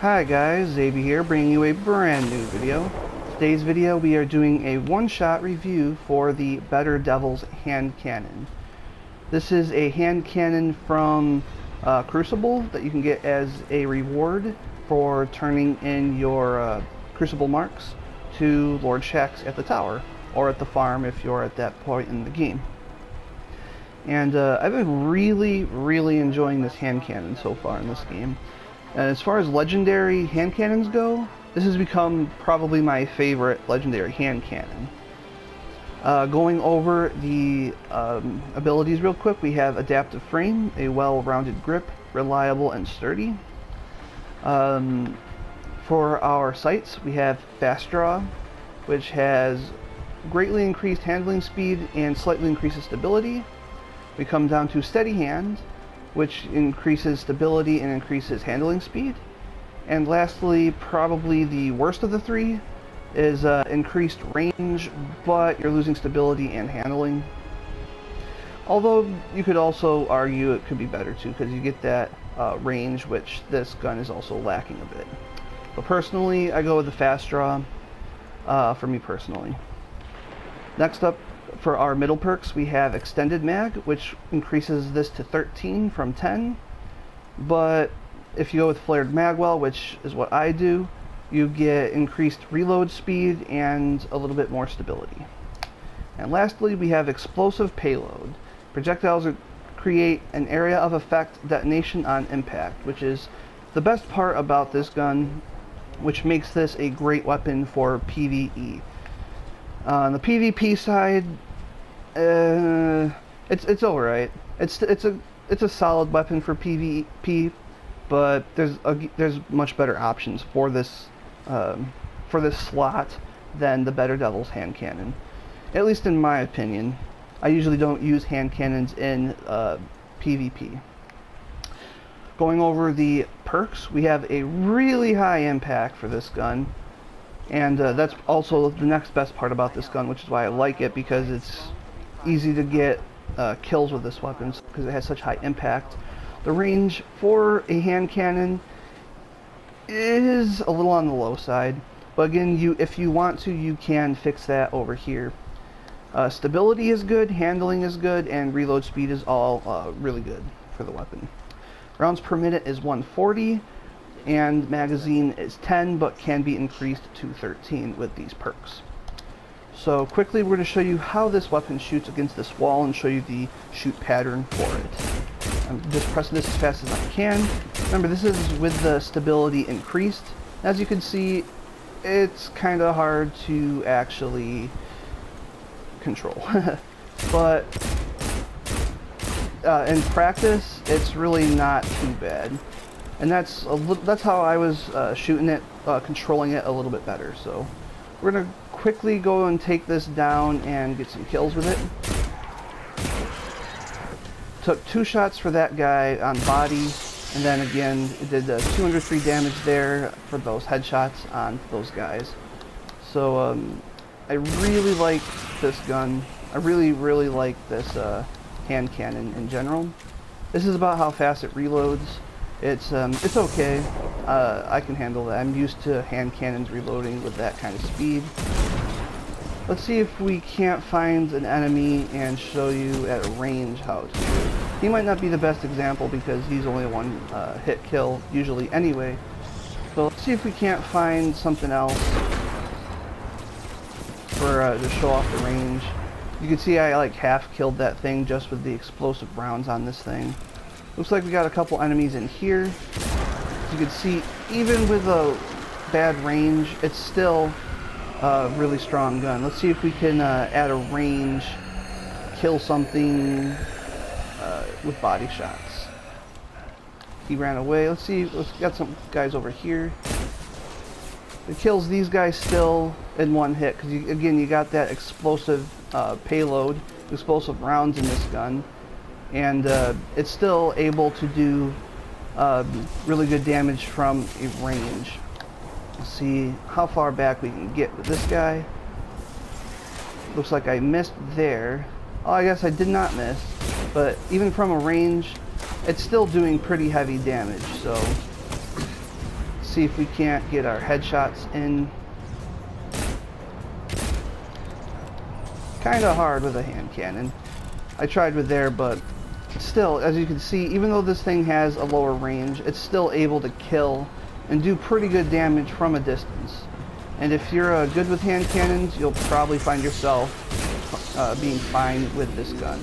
Hi guys, Xavier here, bringing you a brand new video. Today's video we are doing a one-shot review for the Better Devils Hand Cannon. This is a hand cannon from Crucible that you can get as a reward for turning in your Crucible marks to Lord Shaxx at the tower, or at the farm if you're at that point in the game. And I've been really enjoying this hand cannon so far in this game. And as far as legendary hand cannons go, this has become probably my favorite legendary hand cannon. Going over the abilities real quick, we have Adaptive Frame, a well-rounded grip, reliable and sturdy. For our sights, we have Fast Draw, which has greatly increased handling speed and slightly increases stability. We come down to Steady Hand, which increases stability and increases handling speed. And lastly, probably the worst of the three, is increased range, but you're losing stability and handling. Although you could also argue it could be better too, because you get that range, which this gun is also lacking a bit. But personally, I go with the Fast Draw, for me personally. Next up, for our middle perks, we have Extended Mag, which increases this to 13 from 10. But if you go with Flared Magwell, which is what I do, you get increased reload speed and a little bit more stability. And lastly, we have Explosive Payload. Projectiles create an area of effect detonation on impact, which is the best part about this gun, which makes this a great weapon for PvE. On the PvP side, it's alright. It's a solid weapon for PvP, but there's much better options for this slot than the Better Devils hand cannon, at least in my opinion. I usually don't use hand cannons in PvP. Going over the perks, we have a really high impact for this gun. And that's also the next best part about this gun, which is why I like it, because it's easy to get kills with this weapon because it has such high impact. The range for a hand cannon is a little on the low side, but again, if you want to, you can fix that over here. Stability is good, handling is good, and reload speed is all really good for the weapon. Rounds per minute is 140. And magazine is 10, but can be increased to 13 with these perks. So quickly, we're going to show you how this weapon shoots against this wall and show you the shoot pattern for it. I'm just pressing this as fast as I can. Remember, this is with the stability increased. As you can see, it's kind of hard to actually control. But in practice, it's really not too bad. And that's how I was shooting it, controlling it a little bit better. So we're going to quickly go and take this down and get some kills with it. Took 2 shots for that guy on body, and then again it did 203 damage there for those headshots on those guys. So I really like this gun. I really like this hand cannon in general. This is about how fast it reloads. It's okay. I can handle that. I'm used to hand cannons reloading with that kind of speed. Let's see if we can't find an enemy and show you at a range how to do it. He might not be the best example because he's only a one hit kill usually anyway. So let's see if we can't find something else for to show off the range. You can see I like half killed that thing just with the explosive rounds on this thing. Looks like we got a couple enemies in here. As you can see, even with a bad range, it's still a really strong gun. Let's see if we can add a range, kill something with body shots. He ran away. Let's see, let's got some guys over here. It kills these guys still in one hit, because again, you got that explosive payload, explosive rounds in this gun. And it's still able to do really good damage from a range. Let's see how far back we can get with this guy. Looks like I missed there. Oh, I guess I did not miss. But even from a range, it's still doing pretty heavy damage. So, let's see if we can't get our headshots in. Kind of hard with a hand cannon. I tried with there, but still, as you can see, even though this thing has a lower range, it's still able to kill and do pretty good damage from a distance. And if you're good with hand cannons, you'll probably find yourself being fine with this gun.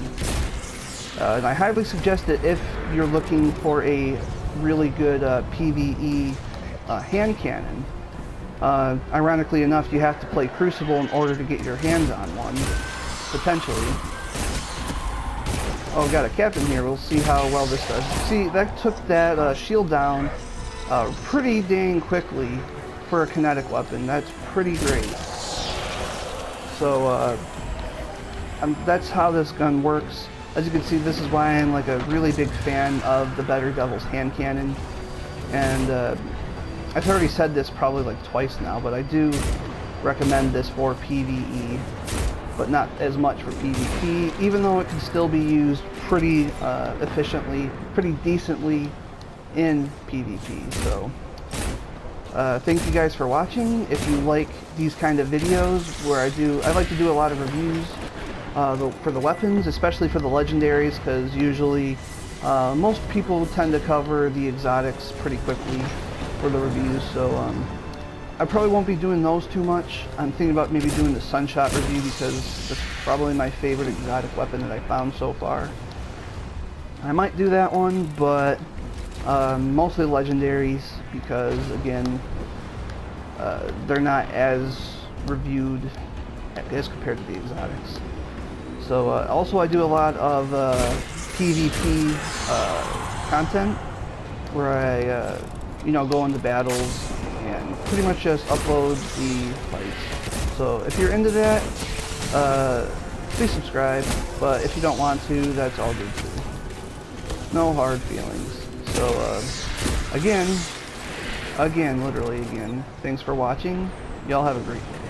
And I highly suggest it if you're looking for a really good PvE hand cannon. Ironically enough, you have to play Crucible in order to get your hands on one, potentially. Oh, got a captain here. We'll see how well this does. See, that took that shield down pretty dang quickly for a kinetic weapon. That's pretty great. So that's how this gun works. As you can see, this is why I'm like a really big fan of the Better Devil's hand cannon. And I've already said this probably like twice now, but I do recommend this for PvE, but not as much for PvP, even though it can still be used pretty efficiently, pretty decently in PvP. So thank you guys for watching. If you like these kind of videos where I like to do a lot of reviews for the weapons, especially for the legendaries, because usually most people tend to cover the exotics pretty quickly for the reviews, so I probably won't be doing those too much. I'm thinking about maybe doing the Sunshot review because that's probably my favorite exotic weapon that I found so far. I might do that one, but mostly legendaries because, again, they're not as reviewed as compared to the exotics. So also I do a lot of PvP content where I go into battles and pretty much just upload the fights. So if you're into that, please subscribe, but if you don't want to, that's all good too. No hard feelings. So again, literally again, thanks for watching. Y'all have a great day.